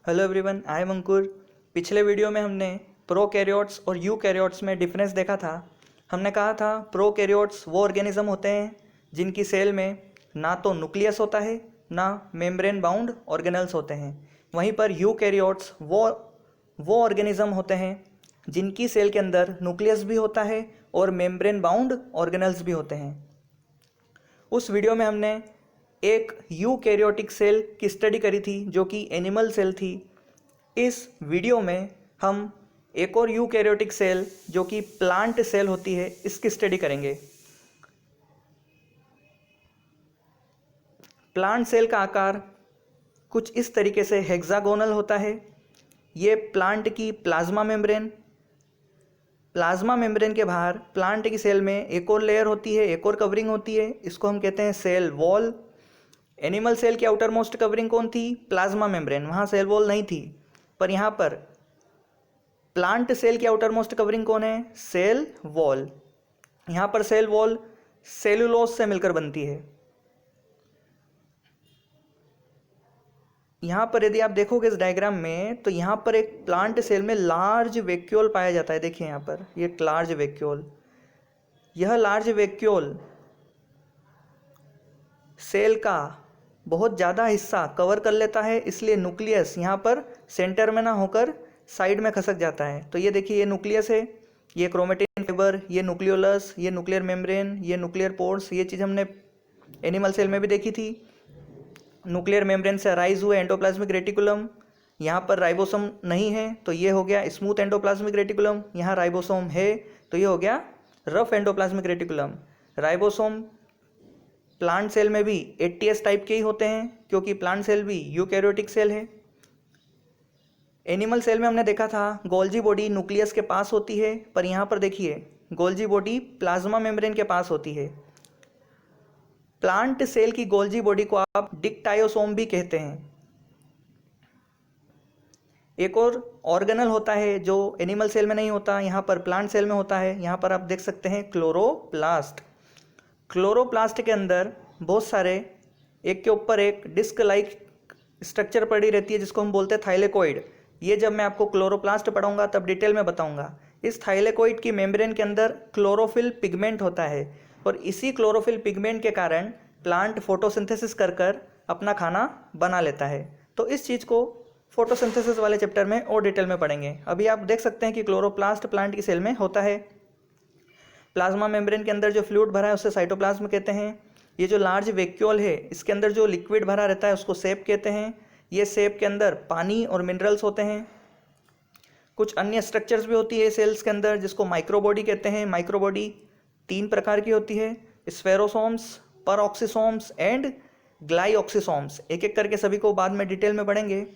Hello everyone, I am अंकुर। पिछले video में हमने प्रोकैरियोट्स और यूकैरियोट्स में डिफरेंस देखा था। हमने कहा था प्रोकैरियोट्स वो ऑर्गेनिज्म होते हैं जिनकी सेल में ना तो न्यूक्लियस होता है ना मेम्ब्रेन बाउंड ऑर्गेनल्स होते हैं। वहीं पर यूकैरियोट्स वो ऑर्गेनिज्म होते हैं जिनकी सेल के अंदर न्यूक्लियस भी होता है और मेम्ब्रेन बाउंड ऑर्गेनल्स भी होते हैं। उस वीडियो में हमने एक यूकैरियोटिक सेल की स्टडी करी थी जो कि एनिमल सेल थी। इस वीडियो में हम एक और यूकैरियोटिक सेल जो कि प्लांट सेल होती है इसकी स्टडी करेंगे। प्लांट सेल का आकार कुछ इस तरीके से हेक्सागोनल होता है। ये प्लांट की प्लाज्मा मेम्ब्रेन के बाहर प्लांट की सेल में एक और लेयर होती है, एक और कवरिंग होती है, इसको हम कहते हैं सेल वॉल। एनिमल सेल की आउटर मोस्ट कवरिंग कौन थी? प्लाज्मा मेम्ब्रेन, वहाँ सेल वॉल नहीं थी। पर यहाँ पर प्लांट सेल की आउटर मोस्ट कवरिंग कौन है? Cell wall. यहाँ पर सेल वॉल सेलुलोज से मिलकर बनती है। यहाँ पर यदि आप देखोगे इस डायग्राम में तो यहाँ पर एक प्लांट सेल में लार्ज वैक्यूल पाया जाता है। देखिए यहाँ पर ये लार्ज वैक्यूल, यह लार्ज वैक्यूल सेल का बहुत ज़्यादा हिस्सा कवर कर लेता है, इसलिए न्यूक्लियस यहाँ पर सेंटर में ना होकर साइड में खसक जाता है। तो ये देखिए, ये न्यूक्लियस है, ये क्रोमेटिन फाइबर, ये न्यूक्लियोलस, ये न्यूक्लियर मेम्ब्रेन, ये न्यूक्लियर पोर्स। ये चीज़ हमने एनिमल सेल में भी देखी थी। न्यूक्लियर मेम्ब्रेन से अराइज हुए एंडोप्लाज्मिक रेटिकुलम, यहाँ पर राइबोसोम नहीं है तो ये हो गया स्मूथ एंडोप्लाज्मिक रेटिकुलम। यहाँ राइबोसोम है तो ये हो गया rough endoplasmic reticulum. Ribosome plant cell में भी एटीएस टाइप के ही होते हैं क्योंकि प्लांट सेल भी यूकैरियोटिक सेल है। एनिमल सेल में हमने देखा था गोल्जी बॉडी न्यूक्लियस के पास होती है, पर यहाँ पर देखिए गोल्जी बॉडी प्लाज्मा मेम्ब्रेन के पास होती है। प्लांट सेल की गोल्जी बॉडी को आप डिक्टायोसोम भी कहते हैं। एक और ऑर्गेनल होता है जो एनिमल सेल में नहीं होता, यहाँ पर प्लांट सेल में होता है। यहाँ पर आप देख सकते हैं क्लोरोप्लास्ट। क्लोरोप्लास्ट के अंदर बहुत सारे एक के ऊपर एक डिस्क लाइक स्ट्रक्चर पड़ी रहती है जिसको हम बोलते हैं थाइलेकोइड। ये जब मैं आपको क्लोरोप्लास्ट पढ़ाऊंगा तब डिटेल में बताऊंगा। इस थाइलेकोइड की मेम्ब्रेन के अंदर क्लोरोफिल पिगमेंट होता है और इसी क्लोरोफिल पिगमेंट के कारण प्लांट फोटोसिंथेसिस कर कर अपना खाना बना लेता है। तो इस चीज़ को फोटोसिंथेसिस वाले चैप्टर में और डिटेल में पढ़ेंगे। अभी आप देख सकते हैं कि क्लोरोप्लास्ट प्लांट की सेल में होता है। प्लाज्मा मेम्ब्रेन के अंदर जो फ्लूइड भरा है उसे साइटोप्लाज्म कहते हैं। ये जो लार्ज वैक्यूल है इसके अंदर जो लिक्विड भरा रहता है उसको सेप कहते हैं। ये सेप के अंदर पानी और मिनरल्स होते हैं। कुछ अन्य स्ट्रक्चर्स भी होती है सेल्स के अंदर जिसको माइक्रोबॉडी कहते हैं। माइक्रोबॉडी 3 प्रकार की होती है, स्फेरोसोम्स, परऑक्सीसोम्स एंड ग्लाइऑक्सीसोम्स। एक एक करके सभी को बाद में डिटेल में पढ़ेंगे।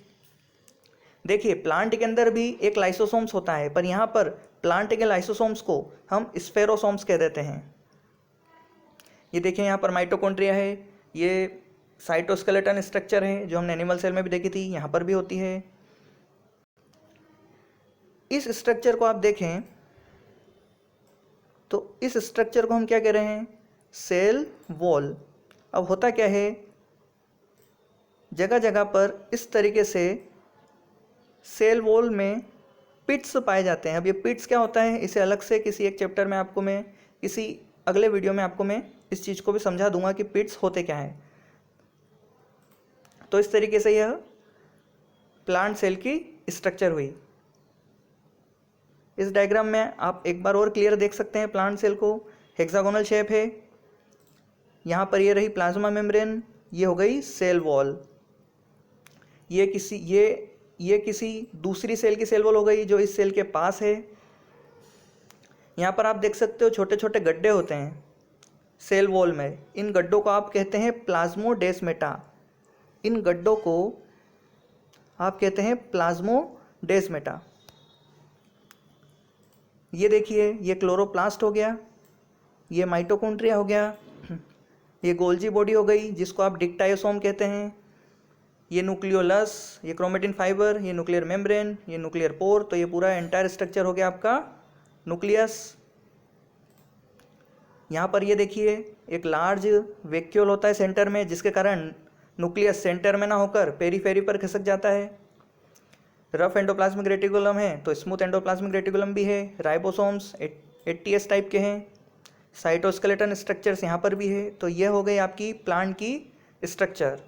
देखिए प्लांट के अंदर भी एक लाइसोसोम्स होता है, पर यहाँ पर प्लांट के लाइसोसोम्स को हम स्फेरोसोम्स कह देते हैं। ये देखिए यहाँ पर माइटोकॉन्ड्रिया है, ये साइटोस्केलेटन स्ट्रक्चर है जो हमने एनिमल सेल में भी देखी थी, यहाँ पर भी होती है। इस स्ट्रक्चर को आप देखें तो इस स्ट्रक्चर को हम क्या कह रहे हैं? Cell wall. अब होता क्या है, जगह जगह पर इस तरीके से सेल वॉल में पिट्स पाए जाते हैं। अब ये पिट्स क्या होता है इसे अलग से किसी एक चैप्टर में आपको मैं किसी अगले वीडियो में आपको मैं इस चीज़ को भी समझा दूंगा कि पिट्स होते क्या हैं। तो इस तरीके से यह प्लांट सेल की स्ट्रक्चर हुई। इस डायग्राम में आप एक बार और क्लियर देख सकते हैं प्लांट सेल को। हेक्सागोनल शेप है। यहाँ पर ये रही प्लाज्मा मेम्ब्रेन, ये हो गई सेल वॉल। ये किसी दूसरी सेल की सेल वॉल हो गई जो इस सेल के पास है। यहाँ पर आप देख सकते हो छोटे छोटे गड्ढे होते हैं सेल वॉल में। इन गड्ढों को आप कहते हैं प्लाज्मोडेस्मेटा। इन गड्ढों को आप कहते हैं प्लाज्मोडेस्मेटा। ये देखिए, ये क्लोरोप्लास्ट हो गया, ये माइटोकॉन्ड्रिया हो गया, ये गोल्जी बॉडी हो गई जिसको आप डिक्टायोसोम कहते हैं, ये न्यूक्लियोलस, ये क्रोमेटिन फाइबर, ये न्यूक्लियर मेम्ब्रेन, ये न्यूक्लियर पोर। तो ये पूरा एंटायर स्ट्रक्चर हो गया आपका न्यूक्लियस। यहाँ पर ये देखिए एक लार्ज वैक्यूल होता है सेंटर में जिसके कारण न्यूक्लियस सेंटर में ना होकर पेरीफेरी पर खिसक जाता है। रफ एंडोप्लाज्मिक रेटिकुलम है तो स्मूथ एंडोप्लाज्मिक रेटिकुलम भी है। राइबोसोम्स 80S टाइप के हैं। साइटोस्केलेटन स्ट्रक्चर्स यहाँ पर भी है। तो ये हो गई आपकी प्लांट की स्ट्रक्चर।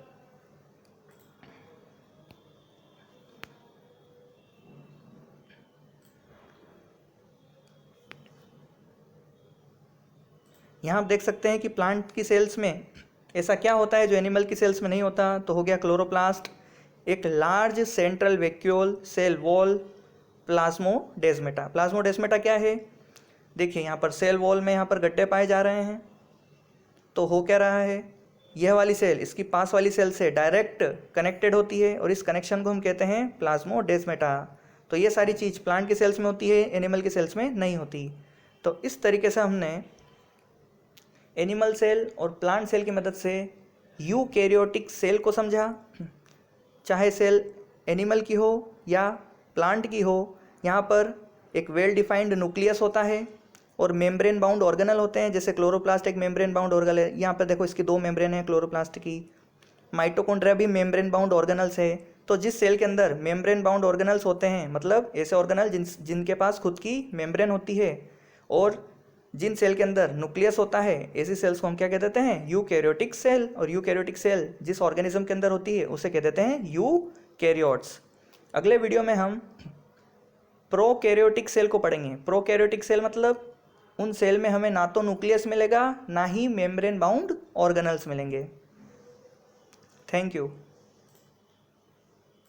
यहाँ आप देख सकते हैं कि प्लांट की सेल्स में ऐसा क्या होता है जो एनिमल की सेल्स में नहीं होता। तो हो गया क्लोरोप्लास्ट, एक large central vacuole cell wall, plasmodesmata. Plasmodesmata क्या है, देखिए यहाँ पर सेल वॉल में यहाँ पर गड्ढे पाए जा रहे हैं। तो हो क्या रहा है, यह वाली सेल इसकी पास वाली सेल से डायरेक्ट कनेक्टेड होती है और इस कनेक्शन को हम कहते हैं प्लाज्मोडेस्मेटा। तो ये सारी चीज़ प्लांट की सेल्स में होती है, एनिमल की सेल्स में नहीं होती। तो इस तरीके से हमने एनिमल सेल और प्लांट सेल की मदद से यूकैरियोटिक सेल को समझा। चाहे सेल एनिमल की हो या प्लांट की हो, यहाँ पर एक वेल डिफाइंड न्यूक्लियस होता है और मेम्ब्रेन बाउंड ऑर्गेनल होते हैं। जैसे क्लोरोप्लास्ट एक मेम्ब्रेन बाउंड ऑर्गेनल है, यहाँ पर देखो इसकी 2 मेम्ब्रेन है क्लोरोप्लास्ट की। माइटोकॉन्ड्रिया भी मेम्ब्रेन बाउंड ऑर्गेनल्स है। तो जिस सेल के अंदर मेम्ब्रेन बाउंड ऑर्गेनल्स होते हैं, मतलब ऐसे ऑर्गेनल जिनके पास खुद की मेम्ब्रेन होती है, और जिन सेल के अंदर न्यूक्लियस होता है, ऐसी सेल्स को हम क्या कह देते हैं, यूकैरियोटिक सेल। और यूकैरियोटिक सेल जिस ऑर्गेनिज्म के अंदर होती है उसे कह देते हैं यूकैरियोट्स। अगले वीडियो में हम प्रोकैरियोटिक सेल को पढ़ेंगे। प्रोकैरियोटिक सेल मतलब उन सेल में हमें ना तो न्यूक्लियस मिलेगा ना ही मेम्ब्रेन बाउंड ऑर्गेनल्स मिलेंगे। Thank you.